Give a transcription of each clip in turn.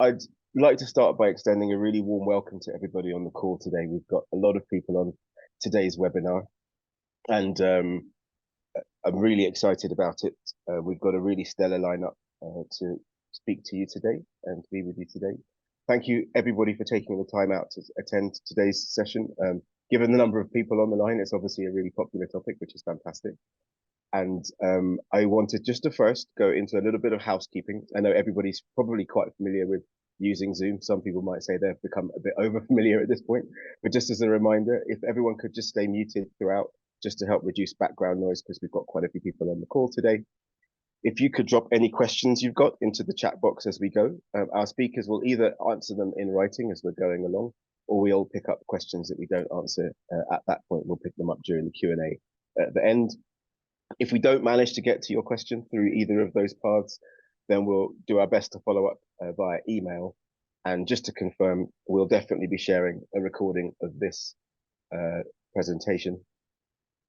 I'd like to start by extending a really warm welcome to everybody on the call today. We've got a lot of people on today's webinar, and I'm really excited about it. We've got a really stellar lineup to speak to you today and to be with you today. Thank you, everybody, for taking the time out to attend today's session. Given the number of people on the line, it's obviously a really popular topic, which is fantastic. And I wanted just to first go into a little bit of housekeeping. I know everybody's probably quite familiar with using Zoom. Some people might say they've become a bit over familiar at this point, but just as a reminder, if everyone could just stay muted throughout, just to help reduce background noise, because we've got quite a few people on the call today. If you could drop any questions you've got into the chat box as we go, our speakers will either answer them in writing as we're going along, or we'll pick up questions that we don't answer at that point. We'll pick them up during the Q&A at the end. If we don't manage to get to your question through either of those paths, then we'll do our best to follow up via email. And just to confirm, we'll definitely be sharing a recording of this presentation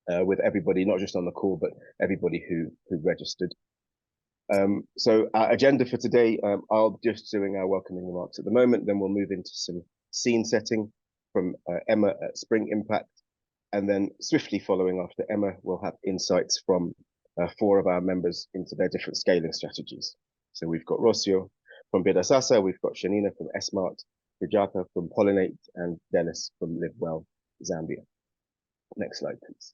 with everybody, not just on the call, but everybody who registered. So our agenda for today, I'll just doing our welcoming remarks at the moment, then we'll move into some scene setting from Emma at Spring Impact. And then swiftly following after Emma, we'll have insights from 4 of our members into their different scaling strategies. So we've got Rocio from Bidhaa Sasa, we've got Shanina from Essmart, Sujata from Pollinate, and Dennis from LiveWell Zambia. Next slide, please.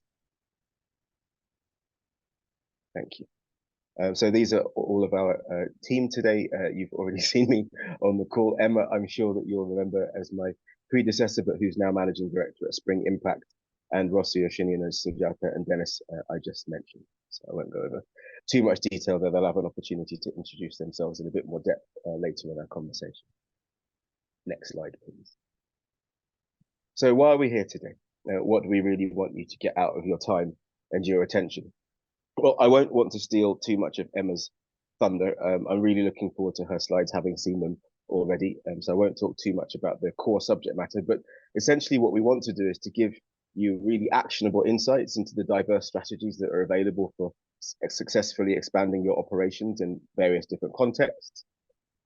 Thank you. So these are all of our team today. You've already seen me on the call. Emma, I'm sure that you'll remember as my predecessor, but who's now Managing Director at Spring Impact. And Rocio, Shanina, Sujata, and Dennis, I just mentioned. So I won't go over too much detail there. They'll have an opportunity to introduce themselves in a bit more depth later in our conversation. Next slide, please. So why are we here today? What do we really want you to get out of your time and your attention? Well, I won't want to steal too much of Emma's thunder. I'm really looking forward to her slides, having seen them already. So I won't talk too much about the core subject matter, but essentially what we want to do is to give you really actionable insights into the diverse strategies that are available for successfully expanding your operations in various different contexts.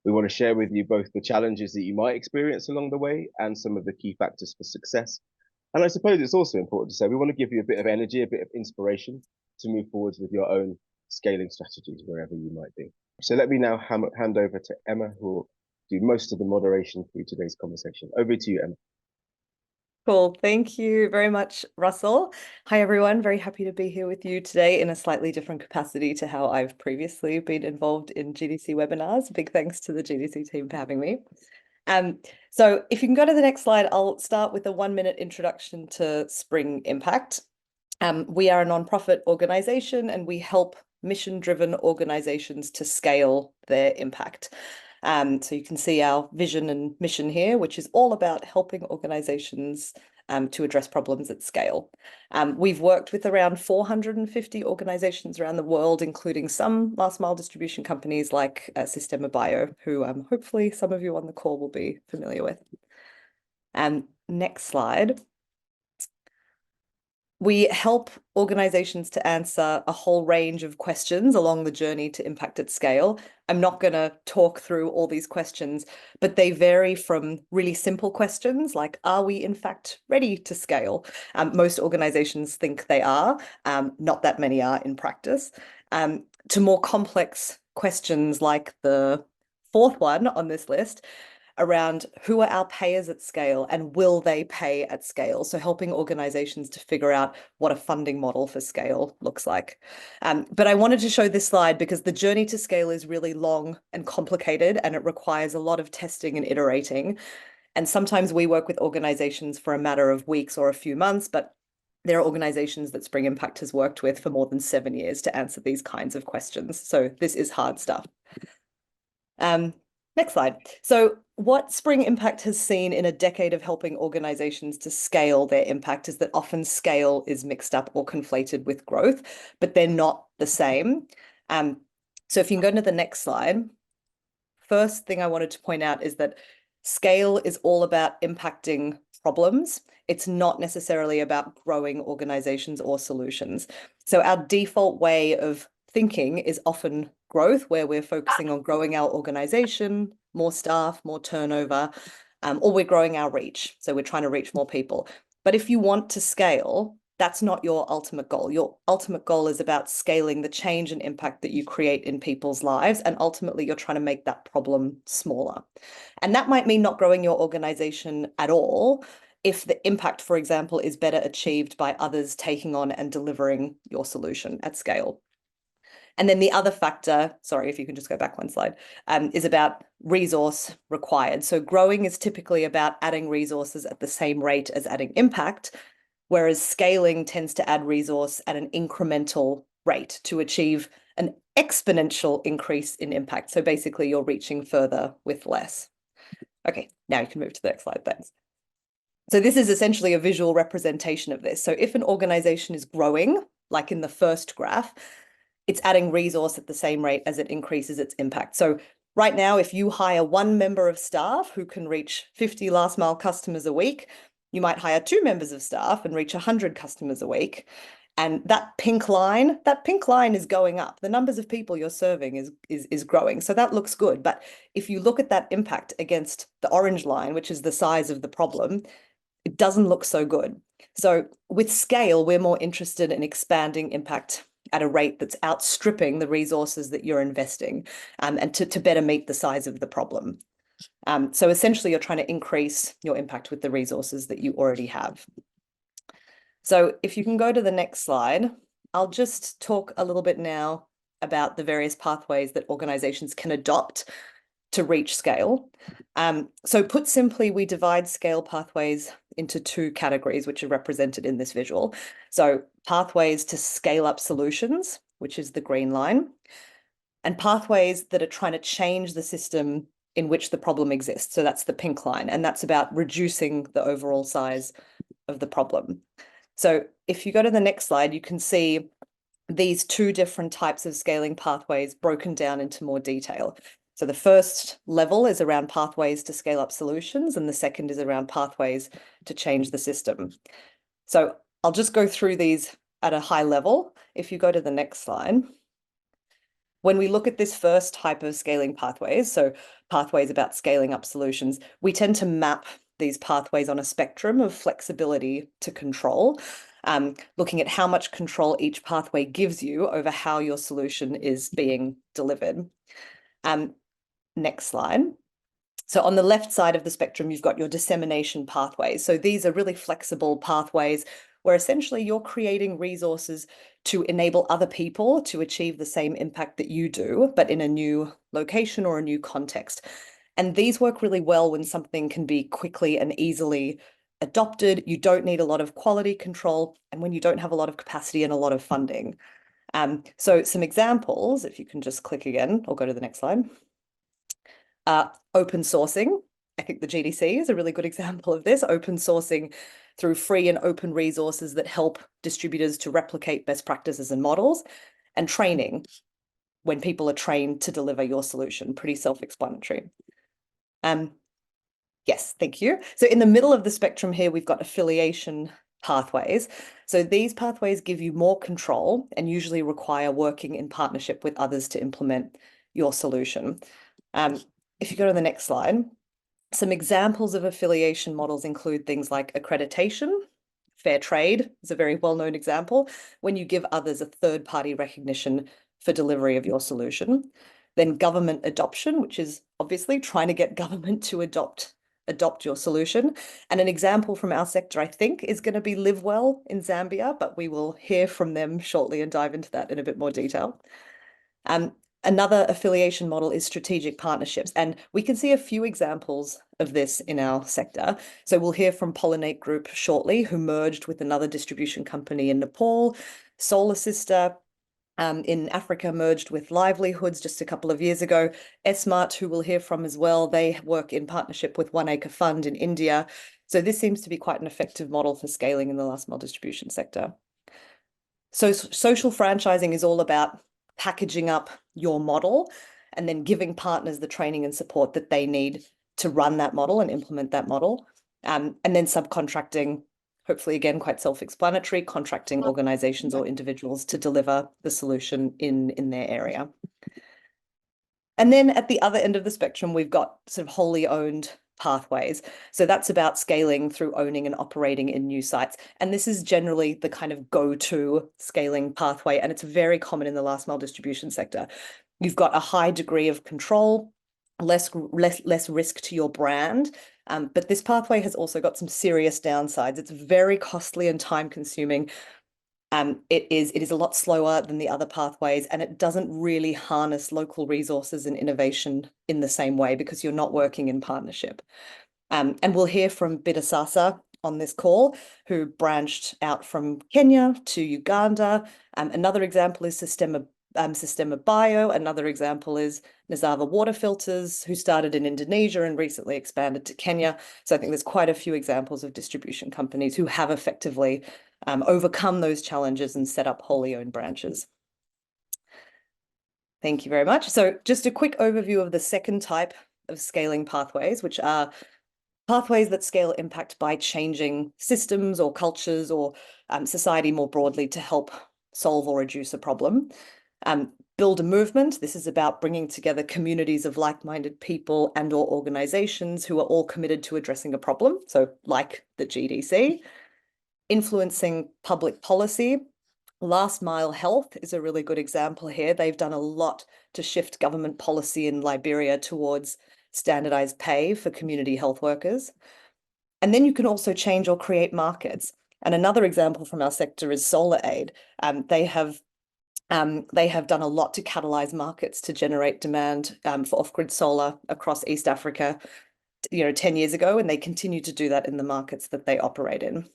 We want to share with you both the challenges that you might experience along the way and some of the key factors for success. And I suppose it's also important to say we want to give you a bit of energy, a bit of inspiration to move forwards with your own scaling strategies wherever you might be. So let me now hand over to Emma, who will do most of the moderation through today's conversation. Over to you, Emma. Cool. Thank you very much, Russell. Hi, everyone. Very happy to be here with you today in a slightly different capacity to how I've previously been involved in GDC webinars. Big thanks to the GDC team for having me. So if you can go to the next slide, I'll start with a 1-minute introduction to Spring Impact. We are a nonprofit organization and we help mission-driven organizations to scale their impact. So you can see our vision and mission here, which is all about helping organizations to address problems at scale. We've worked with around 450 organizations around the world, including some last mile distribution companies like Systema Bio, who hopefully some of you on the call will be familiar with. Next slide. We help organizations to answer a whole range of questions along the journey to impact at scale. I'm not going to talk through all these questions, but they vary from really simple questions like, are we in fact ready to scale? Most organizations think they are, not that many are in practice, to more complex questions like the 4th one on this list, around who are our payers at scale and will they pay at scale? So helping organizations to figure out what a funding model for scale looks like. But I wanted to show this slide because the journey to scale is really long and complicated and it requires a lot of testing and iterating. And sometimes we work with organizations for a matter of weeks or a few months, but there are organizations that Spring Impact has worked with for more than 7 years to answer these kinds of questions. So this is hard stuff. Next slide. So what Spring Impact has seen in a decade of helping organizations to scale their impact is that often scale is mixed up or conflated with growth, but they're not the same. So if you can go to the next slide, first thing I wanted to point out is that scale is all about impacting problems. It's not necessarily about growing organizations or solutions. So our default way of thinking is often growth, where we're focusing on growing our organization, more staff, more turnover, or we're growing our reach. So we're trying to reach more people. But if you want to scale, that's not your ultimate goal. Your ultimate goal is about scaling the change and impact that you create in people's lives. And ultimately, you're trying to make that problem smaller. And that might mean not growing your organization at all if the impact, for example, is better achieved by others taking on and delivering your solution at scale. And then the other factor, sorry, if you can just go back one slide, is about resource required. So growing is typically about adding resources at the same rate as adding impact, whereas scaling tends to add resource at an incremental rate to achieve an exponential increase in impact. So basically, you're reaching further with less. Okay, now you can move to the next slide, thanks. So this is essentially a visual representation of this. So if an organization is growing, like in the first graph, it's adding resource at the same rate as it increases its impact. So right now, if you hire one member of staff who can reach 50 last mile customers a week, you might hire 2 members of staff and reach 100 customers a week. And that pink line is going up. The numbers of people you're serving is growing. So that looks good. But if you look at that impact against the orange line, which is the size of the problem, it doesn't look so good. So with scale, we're more interested in expanding impact at a rate that's outstripping the resources that you're investing, and to better meet the size of the problem. So essentially, you're trying to increase your impact with the resources that you already have. So if you can go to the next slide, I'll just talk a little bit now about the various pathways that organizations can adopt to reach scale. So put simply, we divide scale pathways into 2 categories, which are represented in this visual. So pathways to scale up solutions, which is the green line, and pathways that are trying to change the system in which the problem exists. So that's the pink line, and that's about reducing the overall size of the problem. So if you go to the next slide, you can see these 2 different types of scaling pathways broken down into more detail. So the first level is around pathways to scale up solutions, and the second is around pathways to change the system. So I'll just go through these at a high level. If you go to the next slide, when we look at this first type of scaling pathways, so pathways about scaling up solutions, we tend to map these pathways on a spectrum of flexibility to control, looking at how much control each pathway gives you over how your solution is being delivered. Next slide. So on the left side of the spectrum, you've got your dissemination pathways. So these are really flexible pathways where essentially you're creating resources to enable other people to achieve the same impact that you do, but in a new location or a new context. And these work really well when something can be quickly and easily adopted. You don't need a lot of quality control, and when you don't have a lot of capacity and a lot of funding. So some examples, if you can just click again or go to the next slide. Open sourcing. I think the GDC is a really good example of this. Open sourcing through free and open resources that help distributors to replicate best practices and models, and training when people are trained to deliver your solution. Pretty self-explanatory. Yes, thank you. So in the middle of the spectrum here, we've got affiliation pathways. So these pathways give you more control and usually require working in partnership with others to implement your solution. If you go to the next slide, some examples of affiliation models include things like accreditation. Fair trade is a very well-known example, when you give others a third-party recognition for delivery of your solution. Then government adoption, which is obviously trying to get government to adopt your solution. And an example from our sector, I think, is going to be LiveWell in Zambia, but we will hear from them shortly and dive into that in a bit more detail. Another affiliation model is strategic partnerships, and we can see a few examples of this in our sector. So we'll hear from Pollinate Group shortly, who merged with another distribution company in Nepal. Solar Sister in Africa merged with Livelihoods just a couple of years ago. Essmart, who we'll hear from as well, they work in partnership with One Acre Fund in India. So this seems to be quite an effective model for scaling in the last mile distribution sector. So social franchising is all about packaging up your model and then giving partners the training and support that they need to run that model and implement that model. And then subcontracting, hopefully again, quite self-explanatory, contracting organizations or individuals to deliver the solution in their area. And then at the other end of the spectrum, we've got sort of wholly owned pathways. So that's about scaling through owning and operating in new sites. And this is generally the kind of go-to scaling pathway, and it's very common in the last mile distribution sector. You've got a high degree of control, less risk to your brand. But this pathway has also got some serious downsides. It's very costly and time consuming. It is a lot slower than the other pathways, and it doesn't really harness local resources and innovation in the same way because you're not working in partnership. And we'll hear from Bidhaa Sasa on this call, who branched out from Kenya to Uganda. Another example is Sistema Bio. Another example is Nazava Water Filters, who started in Indonesia and recently expanded to Kenya. So I think there's quite a few examples of distribution companies who have effectively overcome those challenges and set up wholly owned branches. Thank you very much. So just a quick overview of the second type of scaling pathways, which are pathways that scale impact by changing systems or cultures or society more broadly to help solve or reduce a problem. Build a movement. This is about bringing together communities of like-minded people and or organizations who are all committed to addressing a problem. So like the GDC. Influencing public policy. Last Mile Health is a really good example here. They've done a lot to shift government policy in Liberia towards standardized pay for community health workers. And then you can also change or create markets. And another example from our sector is Solar Aid. They have done a lot to catalyze markets to generate demand for off-grid solar across East Africa, 10 years ago, and they continue to do that in the markets that they operate in.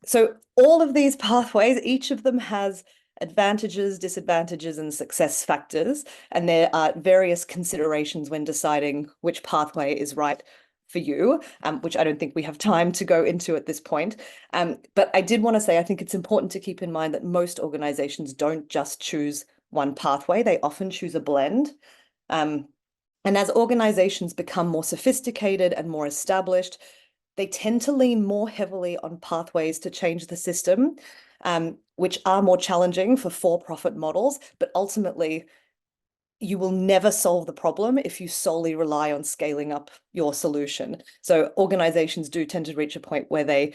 So all of these pathways, each of them has advantages, disadvantages, and success factors, and there are various considerations when deciding which pathway is right for you, which I don't think we have time to go into at this point. But I did want to say, I think it's important to keep in mind that most organizations don't just choose one pathway, they often choose a blend. And as organizations become more sophisticated and more established, they tend to lean more heavily on pathways to change the system, which are more challenging for for-profit models, but ultimately you will never solve the problem if you solely rely on scaling up your solution. So organizations do tend to reach a point where they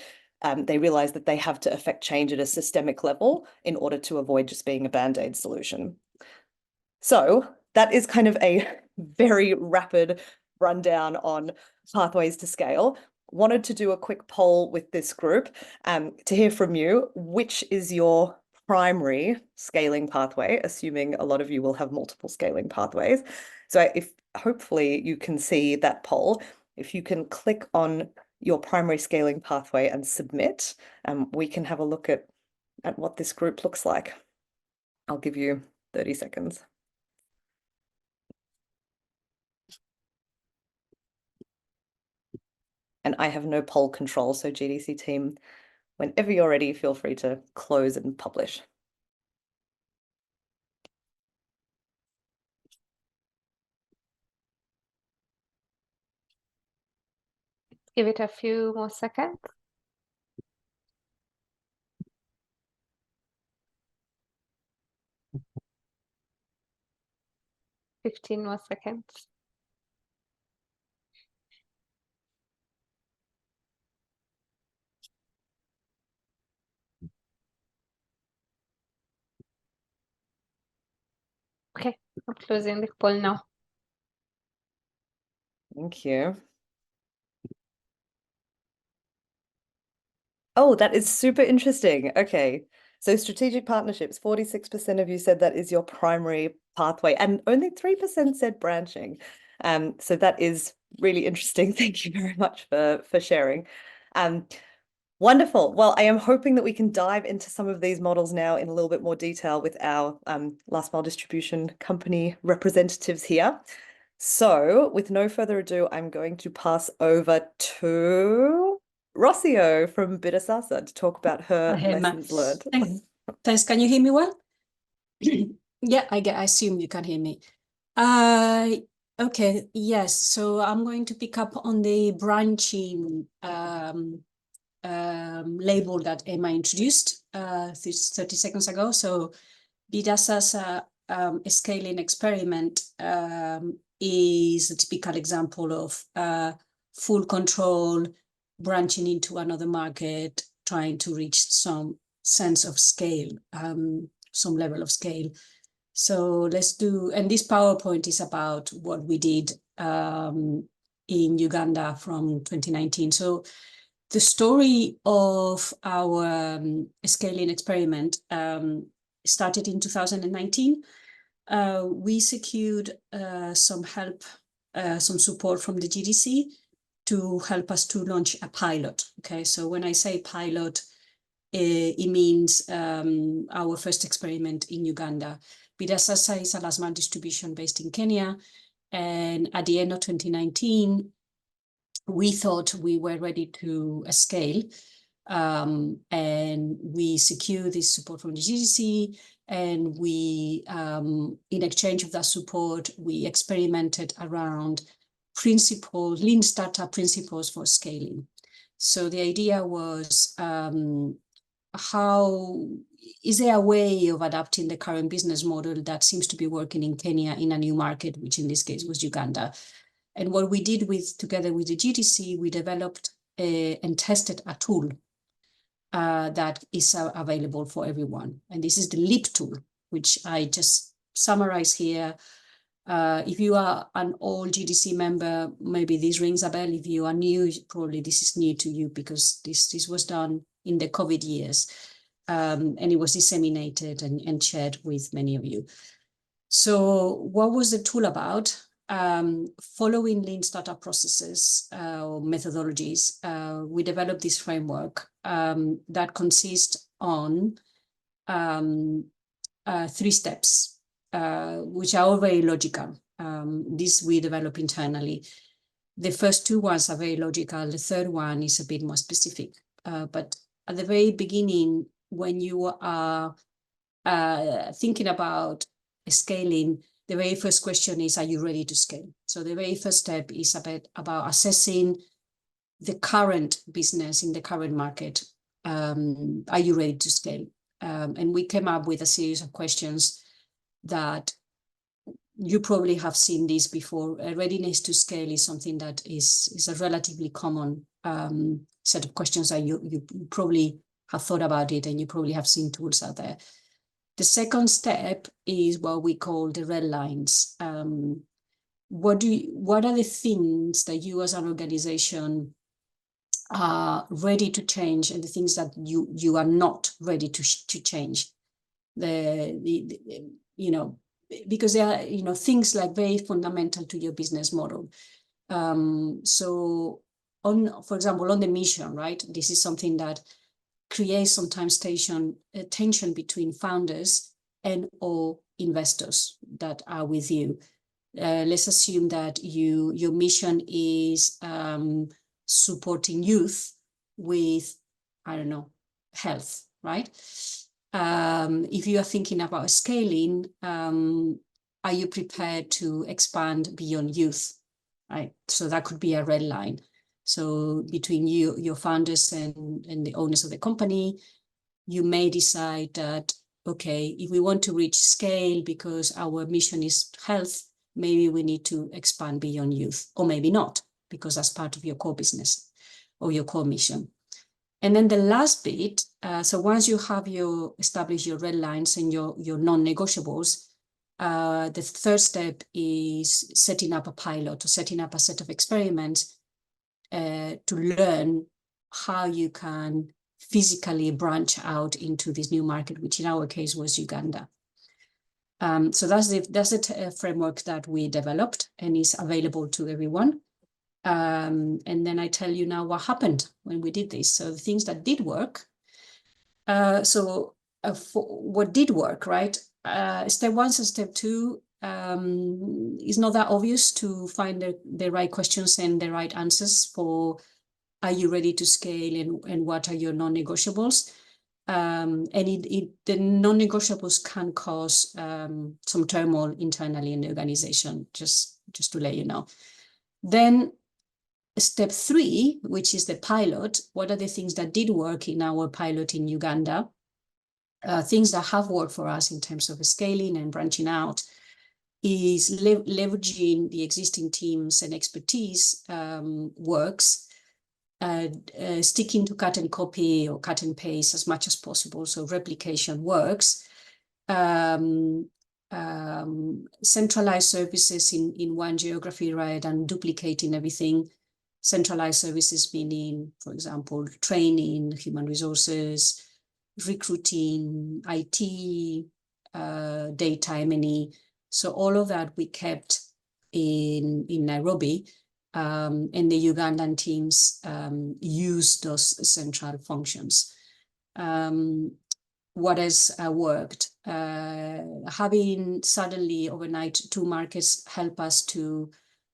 realize that they have to affect change at a systemic level in order to avoid just being a band-aid solution. So that is kind of a very rapid rundown on pathways to scale. Wanted to do a quick poll with this group to hear from you. Which is your primary scaling pathway, assuming a lot of you will have multiple scaling pathways. So if hopefully you can see that poll, if you can click on your primary scaling pathway and submit, we can have a look at what this group looks like. I'll give you 30 seconds. And I have no poll control, so GDC team, whenever you're ready, feel free to close and publish. Give it a few more seconds. Fifteen more seconds. Okay, I'm closing the poll now. Thank you. Oh, that is super interesting. Okay. So strategic partnerships, 46% of you said that is your primary pathway, and only 3% said branching. So that is really interesting. Thank you very much for sharing. Wonderful. Well, I am hoping that we can dive into some of these models now in a little bit more detail with our last mile distribution company representatives here. So with no further ado, I'm going to pass over to Rossio from Bidhaa Sasa to talk about her lessons learned. Thanks. Can you hear me well? Yeah, I assume you can hear me. Okay, yes. So I'm going to pick up on the branching label that Emma introduced 30 seconds ago. So Bidhaa Sasa scaling experiment is a typical example of full control, branching into another market, trying to reach some sense of scale, some level of scale. So let's do, and this PowerPoint is about what we did in Uganda from 2019. So the story of our scaling experiment started in 2019. We secured some help, some support from the GDC to help us to launch a pilot. Okay, so when I say pilot, it means our first experiment in Uganda. Bidhaa Sasa is a last mile distribution based in Kenya. And at the end of 2019, we thought we were ready to scale. And we secured this support from the GDC. And we, in exchange of that support, we experimented around principles, lean startup principles for scaling. So the idea was, how is there a way of adapting the current business model that seems to be working in Kenya in a new market, which in this case was Uganda? And what we did together with the GDC, we developed and tested a tool that is available for everyone. And this is the LEAP tool, which I just summarize here. If you are an old GDC member, maybe this rings a bell. If you are new, probably this is new to you because this was done in the COVID years. And it was disseminated and shared with many of you. So what was the tool about? Following lean startup processes or methodologies, we developed this framework that consists on 3 steps, which are all very logical. This we develop internally. The first 2 ones are very logical. The third one is a bit more specific. But at the very beginning, when you are thinking about scaling, the very first question is, are you ready to scale? So the very first step is about assessing the current business in the current market. Are you ready to scale? And we came up with a series of questions that you probably have seen this before. Readiness to scale is something that is a relatively common set of questions that you probably have thought about it, and you probably have seen tools out there. The second step is what we call the red lines. What are the things that you as an organization are ready to change, and the things that you are not ready to change? You know, because they are, you know, things like very fundamental to your business model. So for example, on the mission, right? This is something that creates sometimes tension between founders and or investors that are with you. Let's assume that your mission is supporting youth with, I don't know, health, right? If you are thinking about scaling, are you prepared to expand beyond youth, right? So that could be a red line. So between you, your founders and the owners of the company, you may decide that, okay, if we want to reach scale because our mission is health, maybe we need to expand beyond youth, or maybe not, because that's part of your core business or your core mission. And then the last bit, so once you have established your red lines and your non-negotiables, the third step is setting up a pilot or setting up a set of experiments to learn how you can physically branch out into this new market, which in our case was Uganda. So that's the framework that we developed and is available to everyone. And then I tell you now what happened when we did this. So the things that did work. For what did work, right? Step 1 and step 2 is not that obvious to find the right questions and the right answers for, are you ready to scale, and what are your non-negotiables? And the non-negotiables can cause some turmoil internally in the organization, just to let you know. Then step 3, which is the pilot. What are the things that did work in our pilot in Uganda? things that have worked for us in terms of scaling and branching out is leveraging the existing teams and expertise works, sticking to cut and copy or cut and paste as much as possible. So replication works. Centralized services in one geography, right, and duplicating everything. Centralized services meaning, for example, training, human resources, recruiting, IT, data, M&E. So all of that we kept in Nairobi, and the Ugandan teams used those central functions. What has worked? Having suddenly overnight 2 markets help us to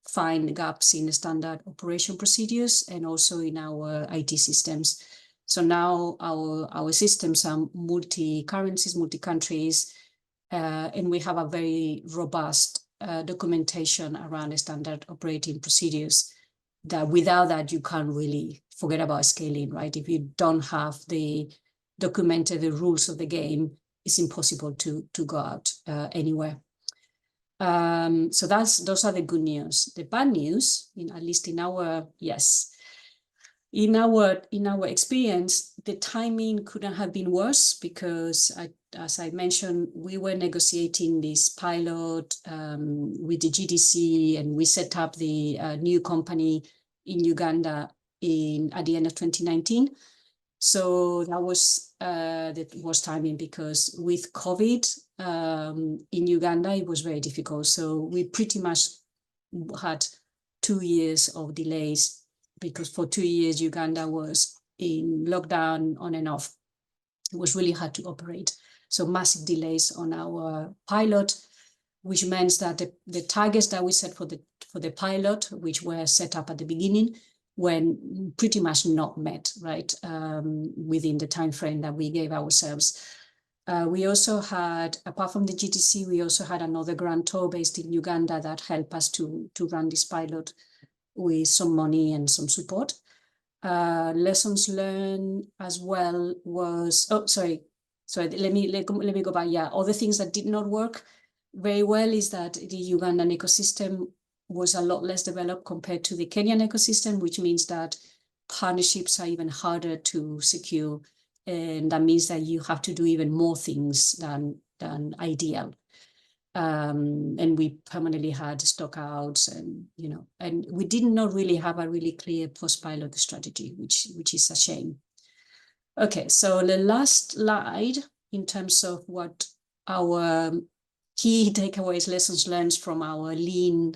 find gaps in standard operation procedures and also in our IT systems. So now our systems are multi-currencies, multi-countries, and we have a very robust documentation around standard operating procedures that without that, you can't really forget about scaling, right? If you don't have documented the rules of the game, it's impossible to go out anywhere. So those are the good news. The bad news, at least in our experience, the timing couldn't have been worse because, as I mentioned, we were negotiating this pilot with the GDC, and we set up the new company in Uganda at the end of 2019. So that was timing, because with COVID in Uganda, it was very difficult. So we pretty much had 2 years of delays, because for 2 years, Uganda was in lockdown on and off. It was really hard to operate. So massive delays on our pilot, which means that the targets that we set for the pilot, which were set up at the beginning, were pretty much not met, right, within the time frame that we gave ourselves. We also had, apart from the GTC, we also had another grantor based in Uganda that helped us to run this pilot with some money and some support. Lessons learned as well was, let me go back. Yeah, other things that did not work very well is that the Ugandan ecosystem was a lot less developed compared to the Kenyan ecosystem, which means that partnerships are even harder to secure. And that means that you have to do even more things than ideal. And we permanently had stockouts, and and we did not really have a really clear post-pilot strategy, which is a shame. Okay, so the last slide in terms of what our key takeaways, lessons learned from our lean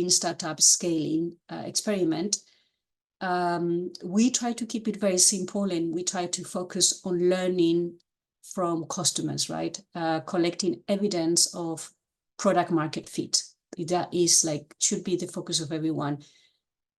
startup scaling experiment. We try to keep it very simple, and we try to focus on learning from customers, right? Collecting evidence of product market fit. That is should be the focus of everyone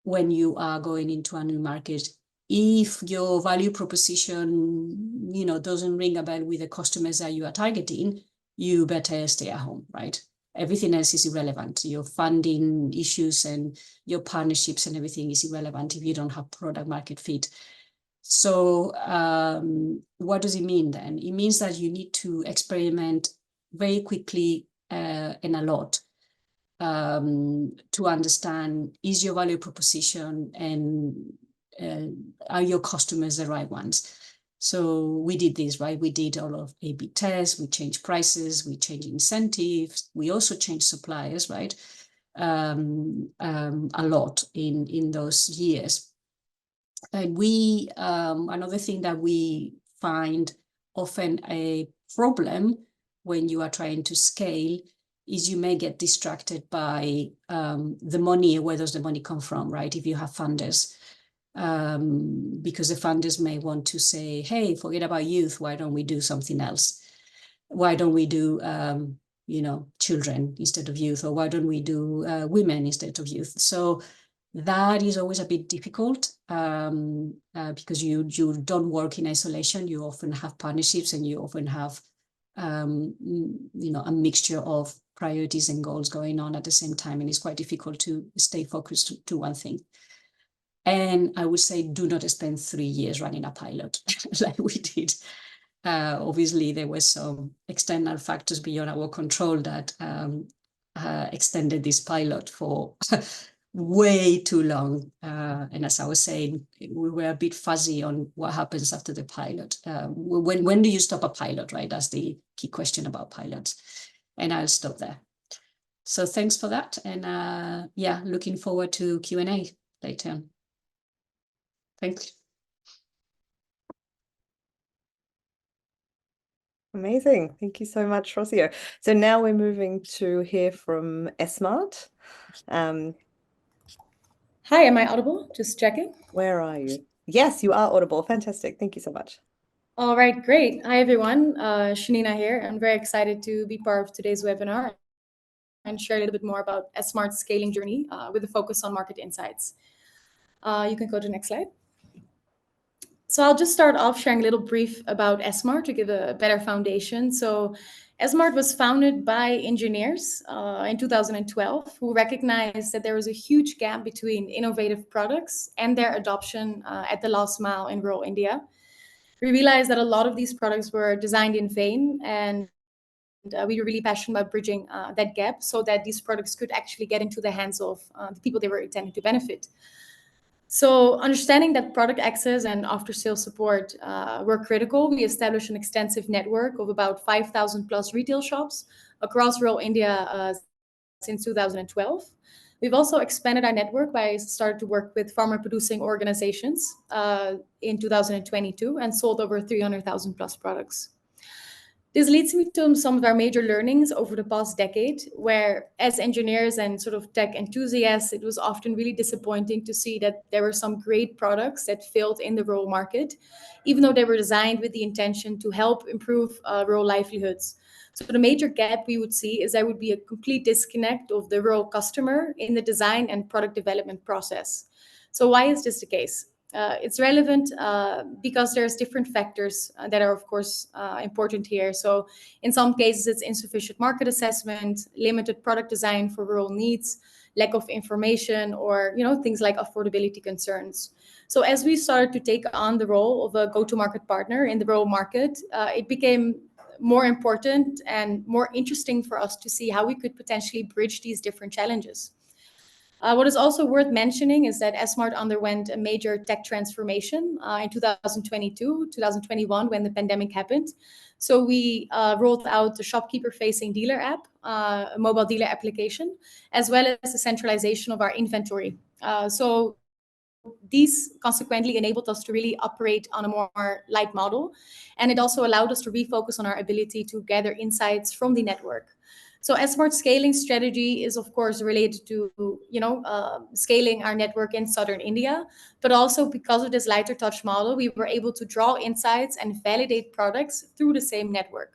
when you are going into a new market. If your value proposition, doesn't ring a bell with the customers that you are targeting, you better stay at home, right? Everything else is irrelevant. Your funding issues and your partnerships and everything is irrelevant if you don't have product market fit. So what does it mean then? It means that you need to experiment very quickly and a lot to understand, is your value proposition and are your customers the right ones? So we did this, right? We did all of A/B tests, we changed prices, we changed incentives, we also changed suppliers, right? A lot in those years. And we, another thing that we find often a problem when you are trying to scale is you may get distracted by the money. Where does the money come from, right? If you have funders, because the funders may want to say, hey, forget about youth, why don't we do something else? Why don't we do, children instead of youth? Or why don't we do women instead of youth? So that is always a bit difficult because you don't work in isolation. You often have partnerships, and you often have a mixture of priorities and goals going on at the same time, and it's quite difficult to stay focused to one thing. And I would say, do not spend 3 years running a pilot like we did. Obviously, there were some external factors beyond our control that extended this pilot for way too long. And as I was saying, we were a bit fuzzy on what happens after the pilot. When do you stop a pilot, right? That's the key question about pilots. And I'll stop there. So thanks for that. And yeah, looking forward to Q&A later on. Thanks. Amazing. Thank you so much, Rocio. So now we're moving to hear from Essmart. Hi, am I audible? Just checking. Where are you? Yes, you are audible. Fantastic. Thank you so much. All right, great. Hi, everyone. Shanina here. I'm very excited to be part of today's webinar and share a little bit more about Essmart's scaling journey with a focus on market insights. You can go to the next slide. So I'll just start off sharing a little brief about Essmart to give a better foundation. So Essmart was founded by engineers in 2012 who recognized that there was a huge gap between innovative products and their adoption at the last mile in rural India. We realized that a lot of these products were designed in vain, and we were really passionate about bridging that gap so that these products could actually get into the hands of the people they were intended to benefit. So understanding that product access and after-sales support were critical, we established an extensive network of about 5,000 plus retail shops across rural India since 2012. We've also expanded our network by starting to work with farmer-producing organizations in 2022 and sold over 300,000 plus products. This leads me to some of our major learnings over the past decade, where as engineers and sort of tech enthusiasts, it was often really disappointing to see that there were some great products that failed in the rural market, even though they were designed with the intention to help improve rural livelihoods. So the major gap we would see is there would be a complete disconnect of the rural customer in the design and product development process. So why is this the case? It's relevant because there's different factors that are, of course, important here. So in some cases, it's insufficient market assessment, limited product design for rural needs, lack of information, or things like affordability concerns. So as we started to take on the role of a go-to-market partner in the rural market, it became more important and more interesting for us to see how we could potentially bridge these different challenges. What is also worth mentioning is that Essmart underwent a major tech transformation in 2022, 2021, when the pandemic happened. So we rolled out the shopkeeper-facing dealer app, a mobile dealer application, as well as the centralization of our inventory. So these consequently enabled us to really operate on a more light model. And it also allowed us to refocus on our ability to gather insights from the network. So Essmart's scaling strategy is, of course, related to, scaling our network in southern India, but also because of this lighter touch model, we were able to draw insights and validate products through the same network.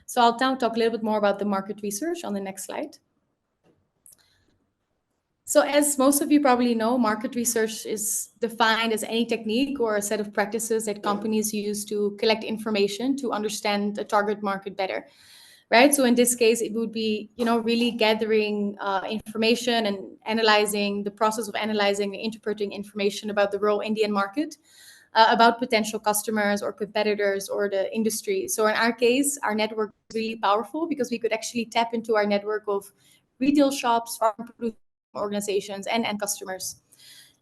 So I'll now talk a little bit more about the market research on the next slide. So as most of you probably know, market research is defined as any technique or a set of practices that companies use to collect information to understand the target market better. Right. So in this case, it would be, really gathering information and analyzing the process of analyzing and interpreting information about the rural Indian market, about potential customers or competitors or the industry. So in our case, our network is really powerful because we could actually tap into our network of retail shops, farm organizations, and customers.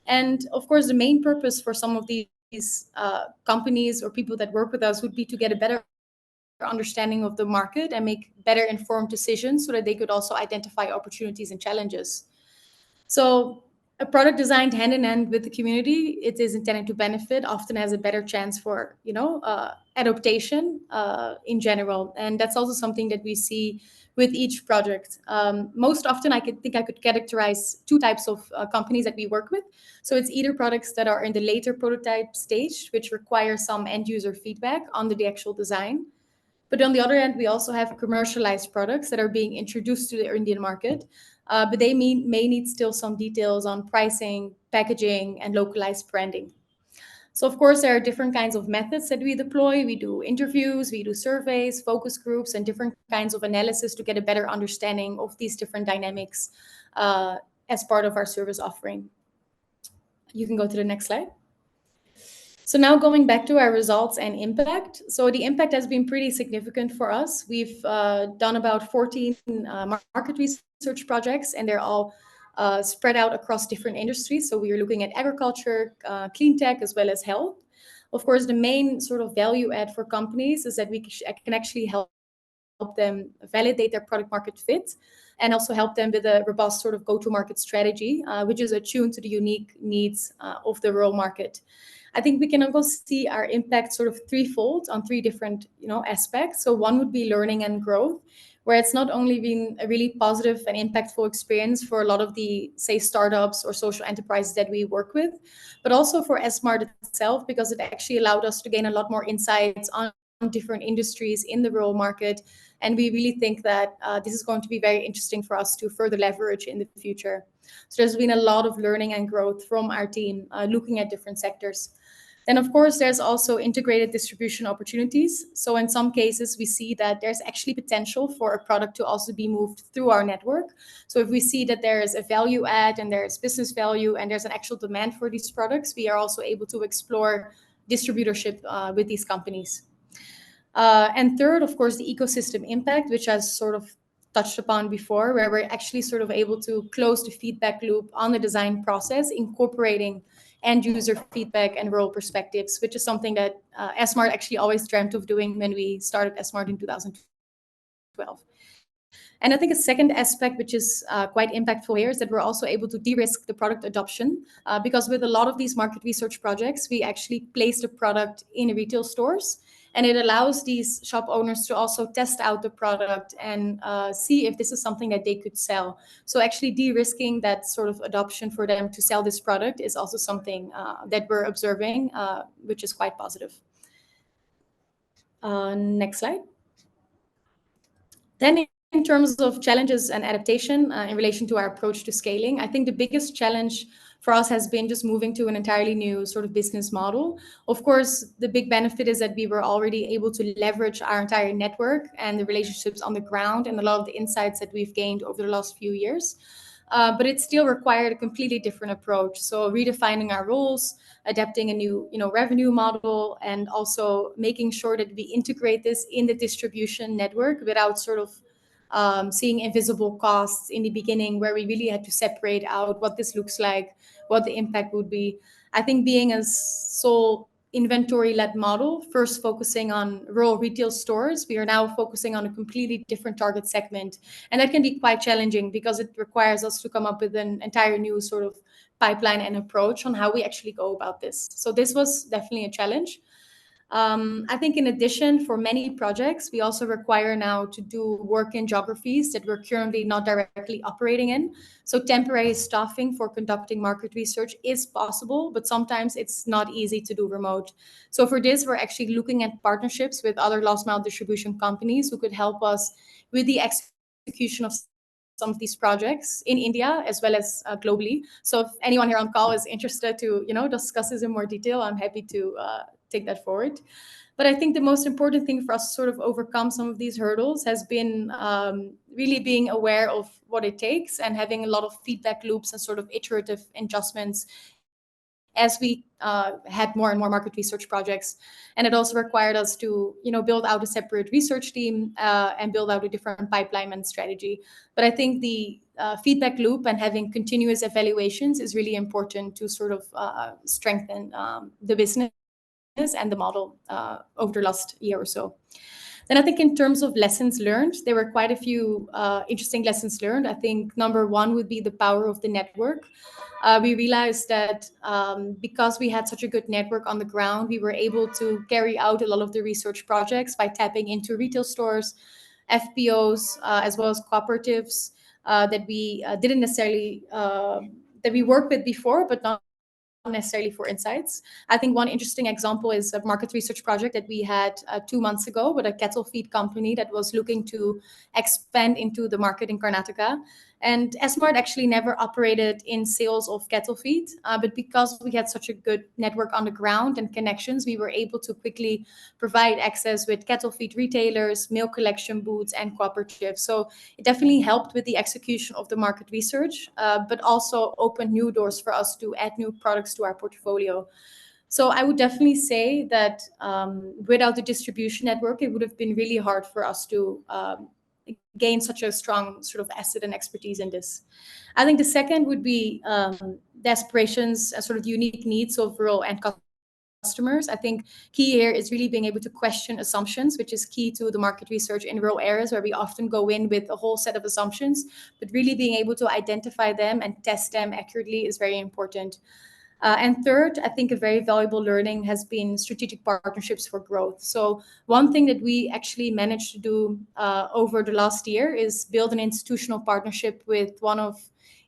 And of course, the main purpose for some of these companies or people that work with us would be to get a better understanding of the market and make better informed decisions so that they could also identify opportunities and challenges. So a product designed hand in hand with the community, it is intended to benefit, often has a better chance for, adaptation in general. And that's also something that we see with each project. Most often, I could categorize two types of companies that we work with. So it's either products that are in the later prototype stage, which require some end user feedback on the actual design. But on the other hand, we also have commercialized products that are being introduced to the Indian market, but they may need still some details on pricing, packaging, and localized branding. So of course, there are different kinds of methods that we deploy. We do interviews, we do surveys, focus groups, and different kinds of analysis to get a better understanding of these different dynamics as part of our service offering. You can go to the next slide. So now going back to our results and impact. So the impact has been pretty significant for us. We've done about 14 market research projects, and they're all spread out across different industries. So we are looking at agriculture, clean tech, as well as health. Of course, the main sort of value add for companies is that we can actually help them validate their product market fit, and also help them with a robust sort of go-to-market strategy, which is attuned to the unique needs of the rural market. I think we can also see our impact sort of threefold on three different, aspects. So one would be learning and growth, where it's not only been a really positive and impactful experience for a lot of the, say, startups or social enterprises that we work with, but also for Essmart itself, because it actually allowed us to gain a lot more insights on different industries in the rural market. And we really think that this is going to be very interesting for us to further leverage in the future. So there's been a lot of learning and growth from our team looking at different sectors. Then, of course, there's also integrated distribution opportunities. So in some cases, we see that there's actually potential for a product to also be moved through our network. So if we see that there is a value add and there's business value and there's an actual demand for these products, we are also able to explore distributorship with these companies. And third, of course, the ecosystem impact, which I sort of touched upon before, where we're actually sort of able to close the feedback loop on the design process, incorporating end user feedback and rural perspectives, which is something that Essmart actually always dreamt of doing when we started Essmart in 2012. And I think a second aspect, which is quite impactful here, is that we're also able to de-risk the product adoption, because with a lot of these market research projects, we actually place the product in retail stores, and it allows these shop owners to also test out the product and see if this is something that they could sell. So actually de-risking that sort of adoption for them to sell this product is also something that we're observing, which is quite positive. Next slide. Then in terms of challenges and adaptation in relation to our approach to scaling, I think the biggest challenge for us has been just moving to an entirely new sort of business model. Of course, the big benefit is that we were already able to leverage our entire network and the relationships on the ground and a lot of the insights that we've gained over the last few years. But it still required a completely different approach. So redefining our roles, adapting a new, revenue model, and also making sure that we integrate this in the distribution network without sort of seeing invisible costs in the beginning, where we really had to separate out what this looks like, what the impact would be. I think being a sole inventory-led model, first focusing on rural retail stores, we are now focusing on a completely different target segment. And that can be quite challenging because it requires us to come up with an entire new sort of pipeline and approach on how we actually go about this. So this was definitely a challenge. I think in addition, for many projects, we also require now to do work in geographies that we're currently not directly operating in. So temporary staffing for conducting market research is possible, but sometimes it's not easy to do remote. So for this, we're actually looking at partnerships with other last mile distribution companies who could help us with the execution of some of these projects in India as well as globally. So if anyone here on call is interested to, discuss this in more detail, I'm happy to take that forward. But I think the most important thing for us to sort of overcome some of these hurdles has been really being aware of what it takes and having a lot of feedback loops and sort of iterative adjustments as we had more and more market research projects. And it also required us to, build out a separate research team and build out a different pipeline and strategy. But I think the feedback loop and having continuous evaluations is really important to sort of strengthen the business and the model over the last year or so. Then I think in terms of lessons learned, there were quite a few interesting lessons learned. I think number one would be the power of the network. We realized that because we had such a good network on the ground, we were able to carry out a lot of the research projects by tapping into retail stores, FPOs, as well as cooperatives that we didn't necessarily, that we worked with before, but not necessarily for insights. I think one interesting example is a market research project that we had 2 months ago with a cattle feed company that was looking to expand into the market in Karnataka. And Essmart actually never operated in sales of cattle feed, but because we had such a good network on the ground and connections, we were able to quickly provide access with cattle feed retailers, milk collection booths, and cooperatives. So it definitely helped with the execution of the market research, but also opened new doors for us to add new products to our portfolio. So I would definitely say that without the distribution network, it would have been really hard for us to gain such a strong sort of asset and expertise in this. I think the second would be the aspirations and sort of unique needs of rural end customers. I think key here is really being able to question assumptions, which is key to the market research in rural areas where we often go in with a whole set of assumptions, but really being able to identify them and test them accurately is very important. And third, I think a very valuable learning has been strategic partnerships for growth. So one thing that we actually managed to do over the last year is build an institutional partnership with one of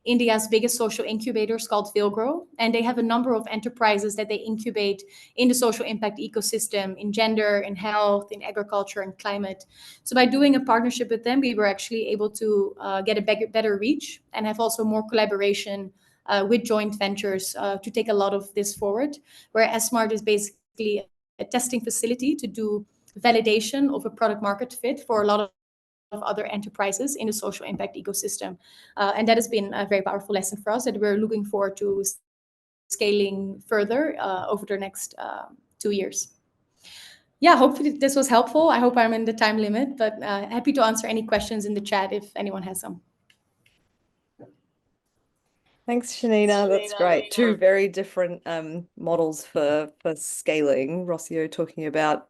India's biggest social incubators called Vilgrow. And they have a number of enterprises that they incubate in the social impact ecosystem, in gender, in health, in agriculture, and climate. So by doing a partnership with them, we were actually able to get a better reach and have also more collaboration with joint ventures to take a lot of this forward, where Essmart is basically a testing facility to do validation of a product market fit for a lot of other enterprises in the social impact ecosystem. And that has been a very powerful lesson for us that we're looking forward to scaling further over the next 2 years. Yeah, hopefully this was helpful. I hope I'm in the time limit, but happy to answer any questions in the chat if anyone has some. Thanks, Shanina. That's great. Two very different models for scaling. Rossio talking about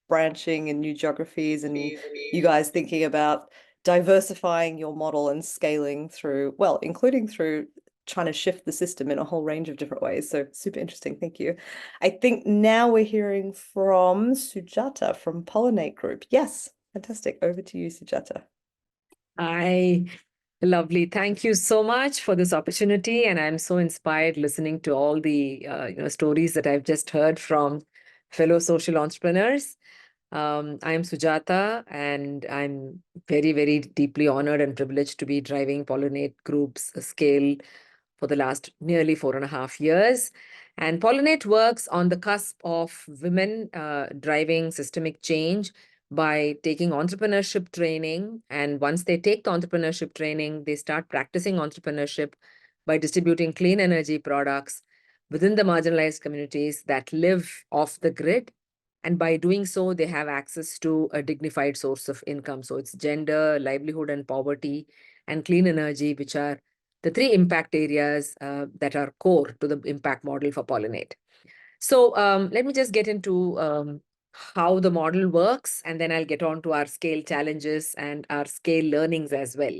branching in new geographies, and you guys thinking about diversifying your model and scaling through, well, including through trying to shift the system in a whole range of different ways. So super interesting. Thank you. I think now we're hearing from Sujata from Pollinate Group. Yes, fantastic. Over to you, Sujata. Hi. Lovely. Thank you so much for this opportunity. And I'm so inspired listening to all the stories that I've just heard from fellow social entrepreneurs. I'm Sujata, and I'm very, very deeply honored and privileged to be driving Pollinate Group's scale for the last nearly 4.5 years. And Pollinate works on the cusp of women driving systemic change by taking entrepreneurship training. And once they take the entrepreneurship training, they start practicing entrepreneurship by distributing clean energy products within the marginalized communities that live off the grid. And by doing so, they have access to a dignified source of income. So it's gender, livelihood, and poverty, and clean energy, which are the three impact areas that are core to the impact model for Pollinate. So let me just get into how the model works, and then I'll get on to our scale challenges and our scale learnings as well.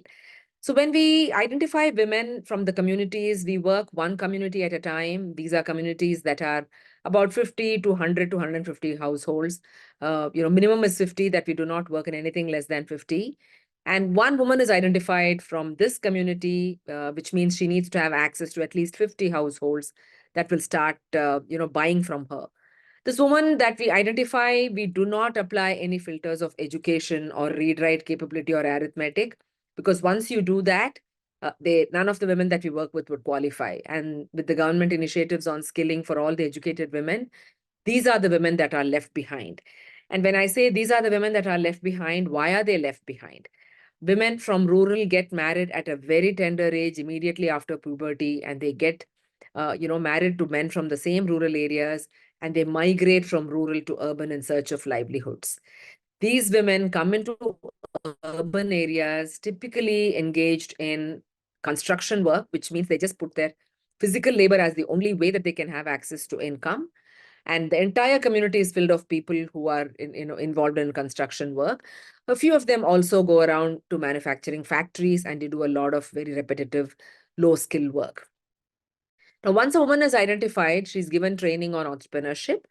So when we identify women from the communities, we work one community at a time. These are communities that are about 50 to 100 to 150 households. Minimum is 50, that we do not work in anything less than 50. And one woman is identified from this community, which means she needs to have access to at least 50 households that will start, buying from her. This woman that we identify, we do not apply any filters of education or read-write capability or arithmetic, because once you do that, none of the women that we work with would qualify. And with the government initiatives on skilling for all the educated women, these are the women that are left behind. And when I say these are the women that are left behind, why are they left behind? Women from rural get married at a very tender age immediately after puberty, and they get married to men from the same rural areas, and they migrate from rural to urban in search of livelihoods. These women come into urban areas, typically engaged in construction work, which means they just put their physical labor as the only way that they can have access to income. And the entire community is filled of people who are involved in construction work. A few of them also go around to manufacturing factories, and they do a lot of very repetitive, low-skill work. Now, once a woman is identified, she's given training on entrepreneurship.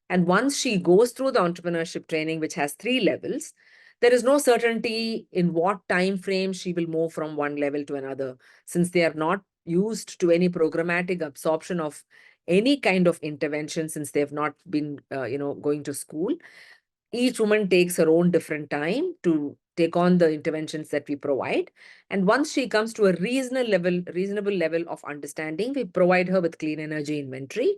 And once she goes through the entrepreneurship training, which has 3 levels, there is no certainty in what time frame she will move from one level to another, since they are not used to any programmatic absorption of any kind of intervention, since they have not been, going to school. Each woman takes her own different time to take on the interventions that we provide. And once she comes to a reasonable level of understanding, we provide her with clean energy inventory.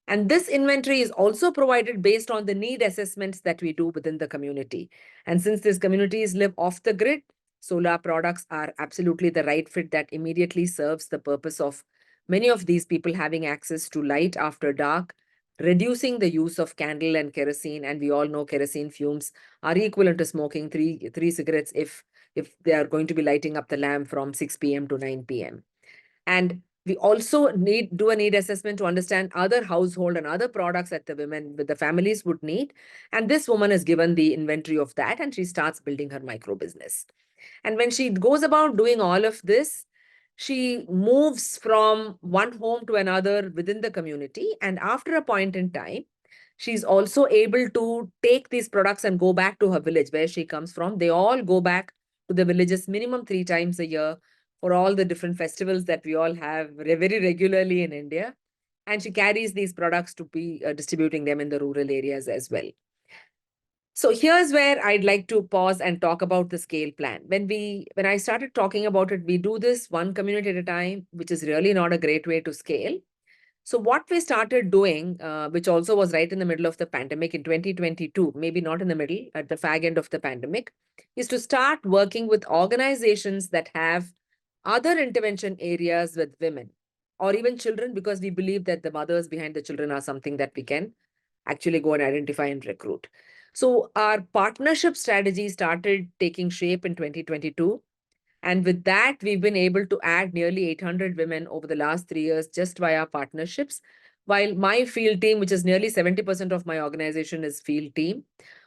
And this inventory is also provided based on the need assessments that we do within the community. And since these communities live off the grid, solar products are absolutely the right fit that immediately serves the purpose of many of these people having access to light after dark reducing the use of candle and kerosene. And we all know kerosene fumes are equivalent to smoking three cigarettes if they are going to be lighting up the lamp from 6 p.m. to 9 p.m. And we also do a need assessment to understand other household and other products that the families would need. And this woman is given the inventory of that, and she starts building her micro business. And when she goes about doing all of this, she moves from one home to another within the community. And after a point in time, she's also able to take these products and go back to her village where she comes from. They all go back to the villages minimum 3 times a year for all the different festivals that we all have very regularly in India. And she carries these products to be distributing them in the rural areas as well. So here's where I'd like to pause and talk about the scale plan. When I started talking about it, we do this one community at a time, which is really not a great way to scale. So what we started doing, which also was right in the middle of the pandemic in 2022, maybe not in the middle, at the fag end of the pandemic, is to start working with organizations that have other intervention areas with women or even children, because we believe that the mothers behind the children are something that we can actually go and identify and recruit. So our partnership strategy started taking shape in 2022. And with that, we've been able to add nearly 800 women over the last 3 years just via partnerships. While my field team, which is nearly 70% of my organization is field team,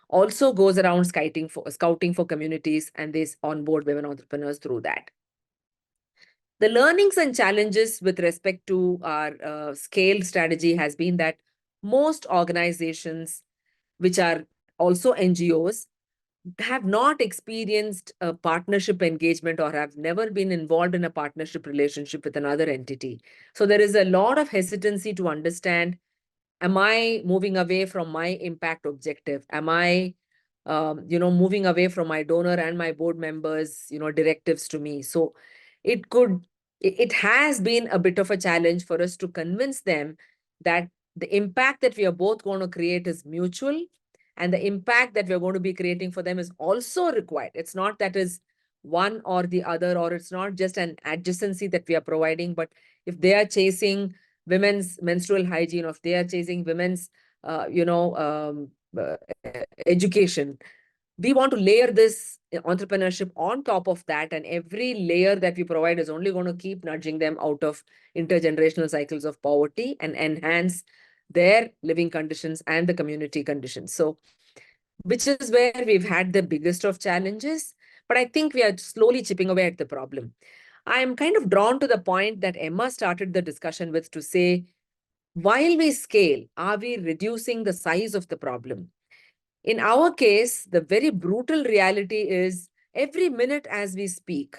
also goes around scouting for communities, and they onboard women entrepreneurs through that. The learnings and challenges with respect to our scale strategy has been that most organizations, which are also NGOs, have not experienced a partnership engagement or have never been involved in a partnership relationship with another entity. So there is a lot of hesitancy to understand, am I moving away from my impact objective? Am I moving away from my donor and my board members, directives to me? So it has been a bit of a challenge for us to convince them that the impact that we are both going to create is mutual, and the impact that we're going to be creating for them is also required. It's not that is one or the other, or it's not just an adjacency that we are providing, but if they are chasing women's menstrual hygiene, or if they are chasing women's, education, we want to layer this entrepreneurship on top of that. And every layer that we provide is only going to keep nudging them out of intergenerational cycles of poverty and enhance their living conditions and the community conditions. So, which is where we've had the biggest of challenges, but I think we are slowly chipping away at the problem. I am kind of drawn to the point that Emma started the discussion with, to say, while we scale, are we reducing the size of the problem? In our case, the very brutal reality is every minute as we speak,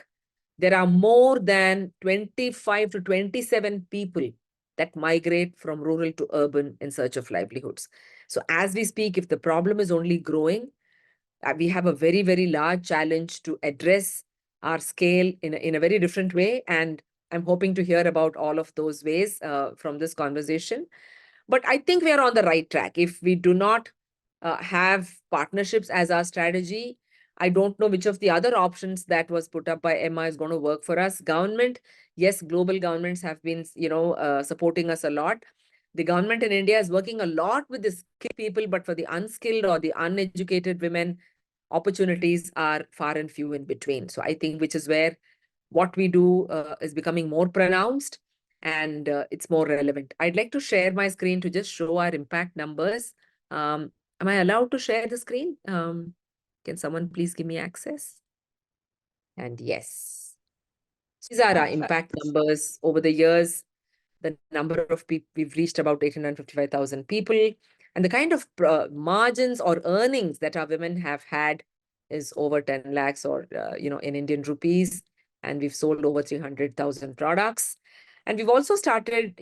there are more than 25 to 27 people that migrate from rural to urban in search of livelihoods. So as we speak, if the problem is only growing, we have a very, very large challenge to address our scale in a very different way. And I'm hoping to hear about all of those ways from this conversation. But I think we are on the right track. If we do not have partnerships as our strategy, I don't know which of the other options that was put up by Emma is going to work for us. Government, yes, global governments have been, supporting us a lot. The government in India is working a lot with the skilled people, but for the unskilled or the uneducated women, opportunities are far and few in between. So I think which is where what we do is becoming more pronounced, and it's more relevant. I'd like to share my screen to just show our impact numbers. Am I allowed to share the screen? Can someone please give me access? And yes, these are our impact numbers over the years. The number of people, we've reached about 855,000 people. And the kind of margins or earnings that our women have had is over 10 lakhs or, in Indian rupees. And we've sold over 300,000 products. And we've also started,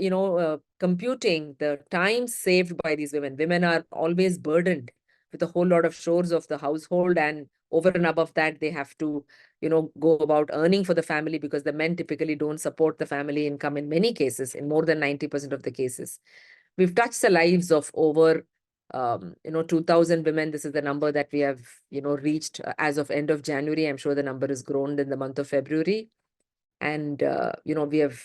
computing the time saved by these women. Women are always burdened with a whole lot of chores of the household. And over and above that, they have to, go about earning for the family, because the men typically don't support the family income in many cases, in more than 90% of the cases. We've touched the lives of over 2,000 women. This is the number that we have, reached as of end of January. I'm sure the number has grown in the month of February. And, we have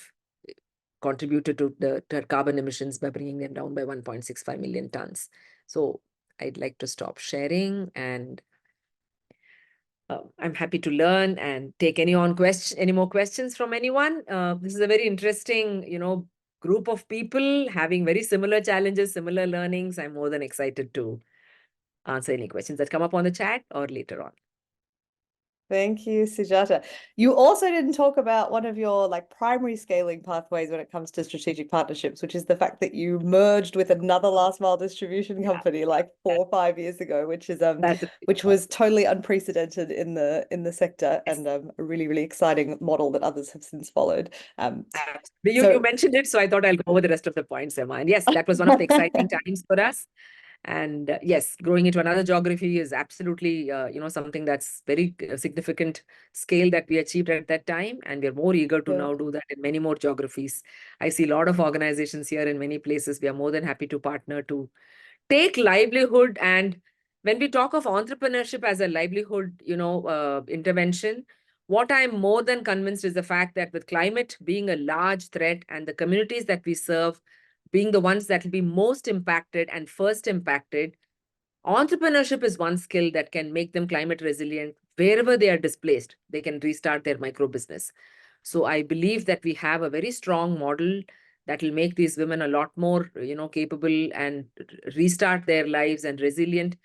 contributed to the carbon emissions by bringing them down by 1.65 million tons. So I'd like to stop sharing, and I'm happy to learn and take any more questions from anyone. This is a very interesting, group of people having very similar challenges, similar learnings. I'm more than excited to answer any questions that come up on the chat or later on. Thank you, Sujata. You also didn't talk about one of your primary scaling pathways when it comes to strategic partnerships, which is the fact that you merged with another last mile distribution company 4 or 5 years ago, which is which was totally unprecedented in the sector, and a really, really exciting model that others have since followed. You mentioned it, so I thought I'll go over the rest of the points, Emma. And yes, that was one of the exciting times for us. And yes, growing into another geography is absolutely, something that's very significant scale that we achieved at that time. And we're more eager to now do that in many more geographies. I see a lot of organizations here in many places. We are more than happy to partner to take livelihood. And when we talk of entrepreneurship as a livelihood, intervention, what I'm more than convinced is the fact that with climate being a large threat and the communities that we serve being the ones that will be most impacted and first impacted, entrepreneurship is one skill that can make them climate resilient. Wherever they are displaced, they can restart their micro business. So I believe that we have a very strong model that will make these women a lot more, capable and restart their lives and resilient.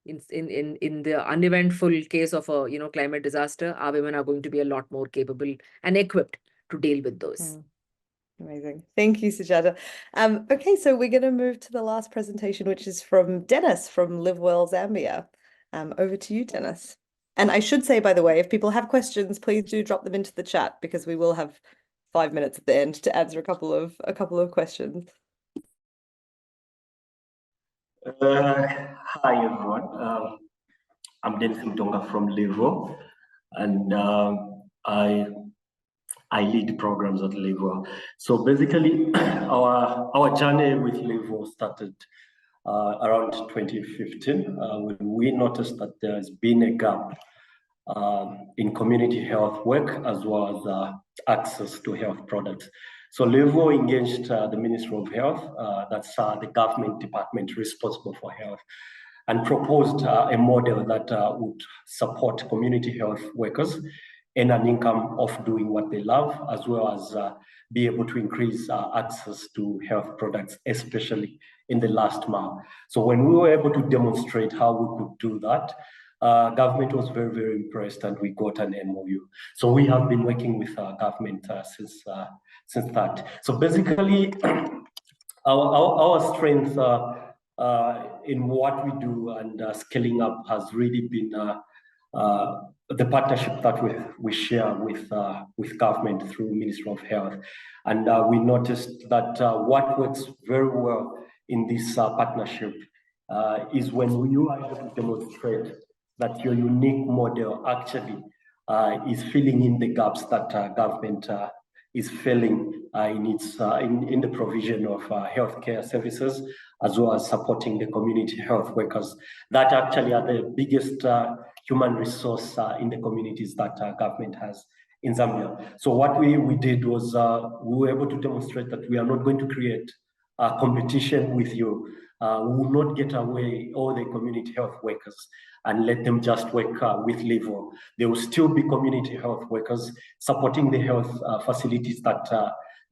In the uneventful case of a, climate disaster, our women are going to be a lot more capable and equipped to deal with those. Amazing. Thank you, Sujata. Okay, so we're going to move to the last presentation, which is from Dennis from LiveWell Zambia. Over to you, Dennis. And I should say, by the way, if people have questions, please do drop them into the chat, because we will have 5 minutes at the end to answer a couple of questions. Hi everyone. I'm Dennis Mtonga from LiveWell, and I lead programs at LiveWell. So basically, our journey with LiveWell started around 2015 when we noticed that there's been a gap in community health work as well as access to health products. So LiveWell engaged the Ministry of Health, that's the government department responsible for health, and proposed a model that would support community health workers in an income of doing what they love, as well as be able to increase access to health products, especially in the last mile. So when we were able to demonstrate how we could do that, government was very, very impressed, and we got an MOU. So we have been working with government since that. So basically, our strength in what we do and scaling up has really been the partnership that we share with government through Ministry of Health. And we noticed that what works very well in this partnership is when you are able to demonstrate that your unique model actually is filling in the gaps that government is filling in the provision of healthcare services, as well as supporting the community health workers that actually are the biggest human resource in the communities that government has in Zambia. So what we did was we were able to demonstrate that we are not going to create a competition with you. We will not get away all the community health workers and let them just work with LiveWell. There will still be community health workers supporting the health facilities that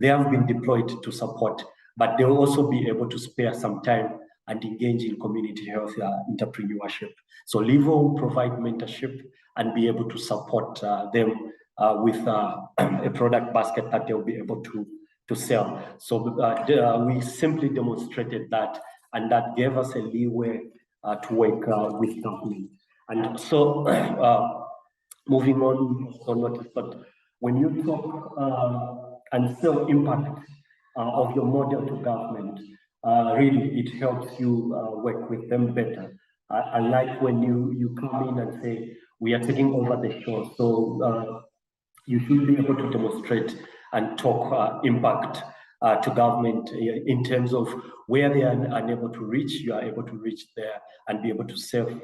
they have been deployed to support, but they will also be able to spare some time and engage in community health entrepreneurship. So LiveWell will provide mentorship and be able to support them with a product basket that they'll be able to sell. So we simply demonstrated that, and that gave us a leeway to work with government. And so moving on, but when you talk and sell impact of your model to government, really it helps you work with them better. I like when you come in and say, we are taking over the show. So you should be able to demonstrate and talk impact to government in terms of where they are unable to reach, you are able to reach there and be able to serve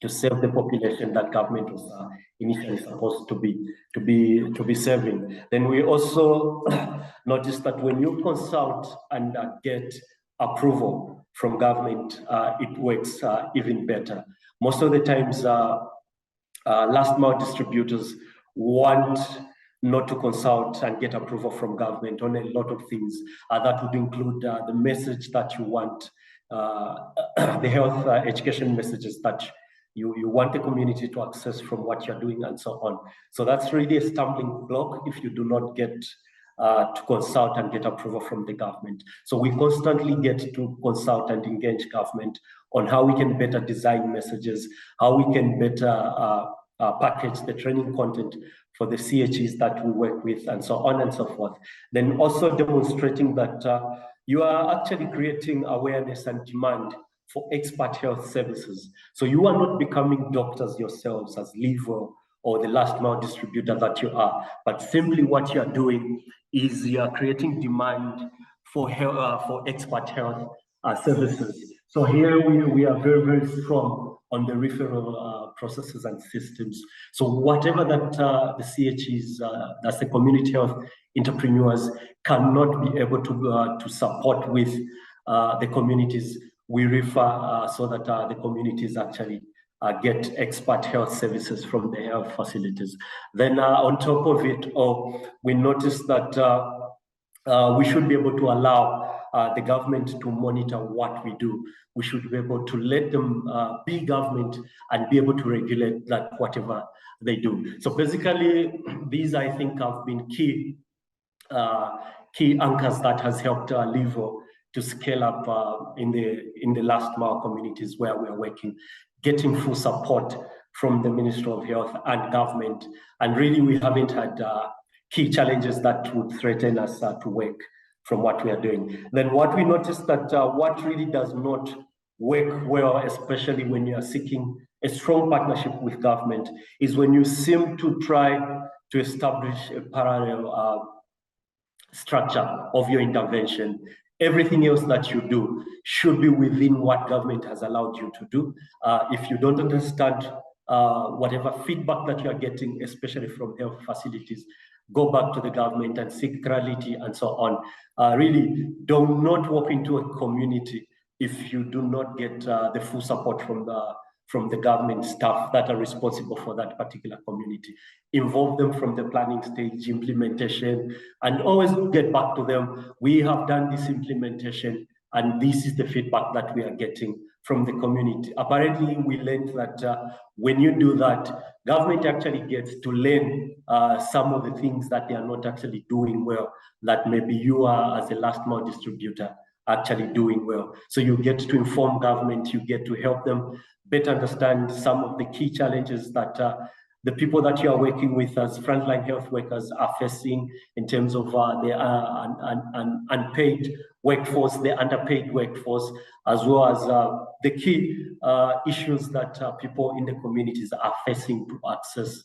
serve the population that government was initially supposed to be serving. Then we also noticed that when you consult and get approval from government, it works even better. Most of the times, last mile distributors want not to consult and get approval from government on a lot of things. That would include the message that you want, the health education messages that you want the community to access from what you're doing and so on. So that's really a stumbling block if you do not get to consult and get approval from the government. So we constantly get to consult and engage government on how we can better design messages, how we can better package the training content for the CHEs that we work with, and so on and so forth. Then also demonstrating that you are actually creating awareness and demand for expert health services. So you are not becoming doctors yourselves as LiveWell or the last mile distributor that you are, but simply what you are doing is you are creating demand for expert health services. So here we are very, very strong on the referral processes and systems. So whatever that the CHEs, that's the community health entrepreneurs, cannot be able to support with the communities, we refer so that the communities actually get expert health services from the health facilities. Then on top of it, we noticed that we should be able to allow the government to monitor what we do. We should be able to let them be government and be able to regulate that whatever they do. So basically, these I think have been key anchors that has helped LiveWell to scale up in the last mile communities where we are working, getting full support from the Ministry of Health and government. And really, we haven't had key challenges that would threaten us to work from what we are doing. Then what we noticed that what really does not work well, especially when you are seeking a strong partnership with government, is when you seem to try to establish a parallel structure of your intervention. Everything else that you do should be within what government has allowed you to do. If you don't understand whatever feedback that you are getting, especially from health facilities, go back to the government and seek clarity and so on. Really, do not walk into a community if you do not get the full support from the government staff that are responsible for that particular community. Involve them from the planning stage, implementation, and always get back to them. We have done this implementation, and this is the feedback that we are getting from the community. Apparently, we learned that when you do that, government actually gets to learn some of the things that they are not actually doing well, that maybe you are, as a last mile distributor, actually doing well. So you get to inform government, you get to help them better understand some of the key challenges that the people that you are working with as frontline health workers are facing in terms of the unpaid workforce, the underpaid workforce, as well as the key issues that people in the communities are facing to access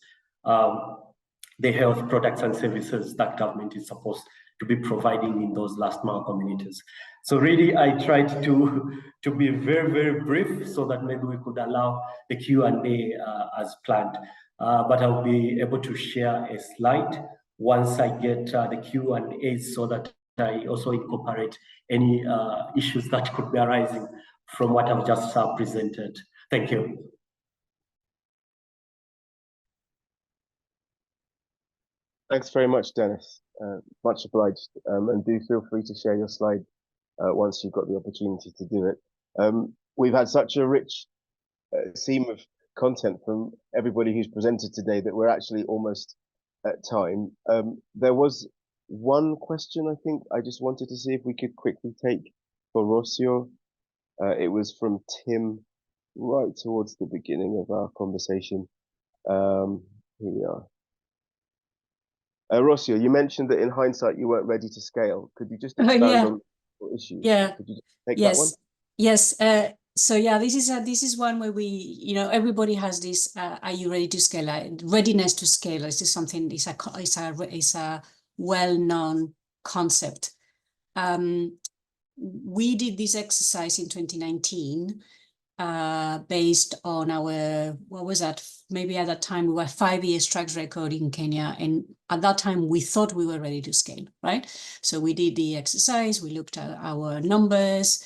the health products and services that government is supposed to be providing in those last mile communities. So really, I tried to be very, very brief so that maybe we could allow the Q&A as planned. But I'll be able to share a slide once I get the Q&A so that I also incorporate any issues that could be arising from what I've just presented. Thank you. Thanks very much, Dennis. Much obliged. And do feel free to share your slide once you've got the opportunity to do it. We've had such a rich seam of content from everybody who's presented today that we're actually almost at time. There was one question I think I just wanted to see if we could quickly take for Rocio. It was from Tim right towards the beginning of our conversation. Here we are. Rocio, you mentioned that in hindsight you weren't ready to scale. Could you just expand on the issue? Yeah. Could you just take that one? Yes. So yeah, this is one where we, everybody has this. Are you ready to scale? Readiness to scale. This is something. It's a well-known concept. We did this exercise in 2019 based on our, what was that? Maybe at that time we were 5 years track record in Kenya. And at that time we thought we were ready to scale, right? So we did the exercise, we looked at our numbers.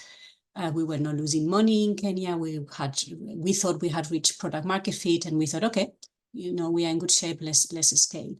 We were not losing money in Kenya. We thought we had reached product market fit, and we thought, okay, we are in good shape, let's scale.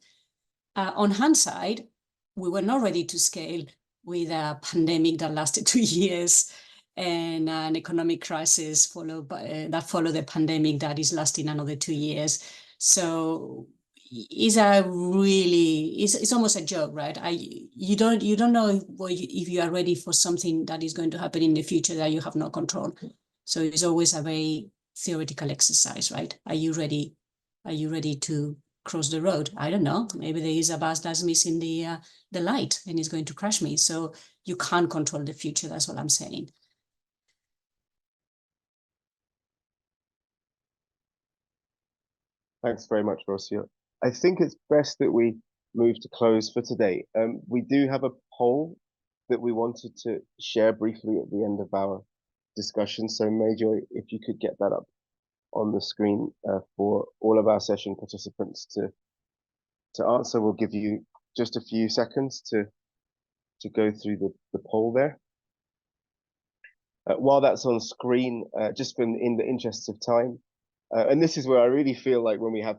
On hindsight, we were not ready to scale with a pandemic that lasted 2 years and an economic crisis followed the pandemic that is lasting another 2 years. So it's almost a joke, right? You don't know if you are ready for something that is going to happen in the future that you have no control. So it's always a very theoretical exercise, right? Are you ready? Are you ready to cross the road? I don't know. Maybe there is a bus that's missing the light and is going to crash me. So you can't control the future. That's what I'm saying. Thanks very much, Rocio. I think it's best that we move to close for today. We do have a poll that we wanted to share briefly at the end of our discussion. So Mayjoy, if you could get that up on the screen for all of our session participants to answer. We'll give you just a few seconds to go through the poll there. While that's on screen, just in the interests of time, and this is where I really feel like when we have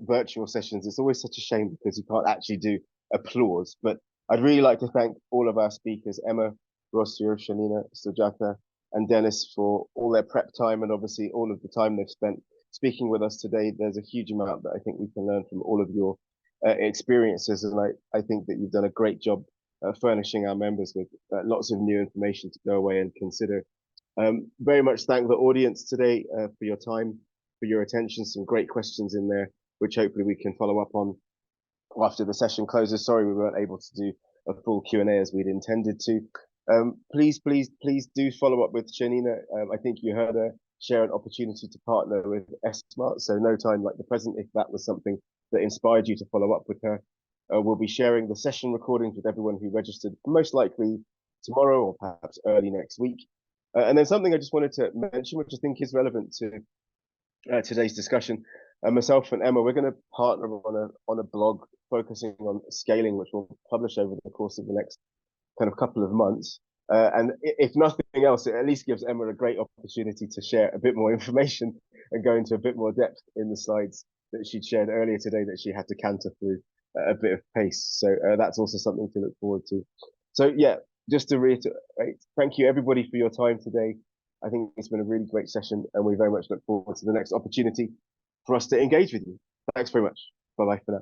virtual sessions, it's always such a shame because you can't actually do applause. But I'd really like to thank all of our speakers, Emma, Rocio, Shanina, Sujata, and Dennis, for all their prep time and obviously all of the time they've spent speaking with us today. There's a huge amount that I think we can learn from all of your experiences, and I think that you've done a great job furnishing our members with lots of new information to go away and consider. Very much thank the audience today for your time, for your attention. Some great questions in there, which hopefully we can follow up on after the session closes. Sorry we weren't able to do a full Q&A as we'd intended to. Please do follow up with Shanina. I think you heard her share an opportunity to partner with Essmart, so no time like the present if that was something that inspired you to follow up with her. We'll be sharing the session recordings with everyone who registered, most likely tomorrow or perhaps early next week. And then something I just wanted to mention, which I think is relevant to today's discussion. Myself and Emma, we're going to partner on a blog focusing on scaling, which we'll publish over the course of the next kind of couple of months. And if nothing else, it at least gives Emma a great opportunity to share a bit more information and go into a bit more depth in the slides that she'd shared earlier today that she had to canter through a bit of pace. So that's also something to look forward to. So yeah, just to reiterate, thank you everybody for your time today. I think it's been a really great session and we very much look forward to the next opportunity for us to engage with you. Thanks very much. Bye-bye for now.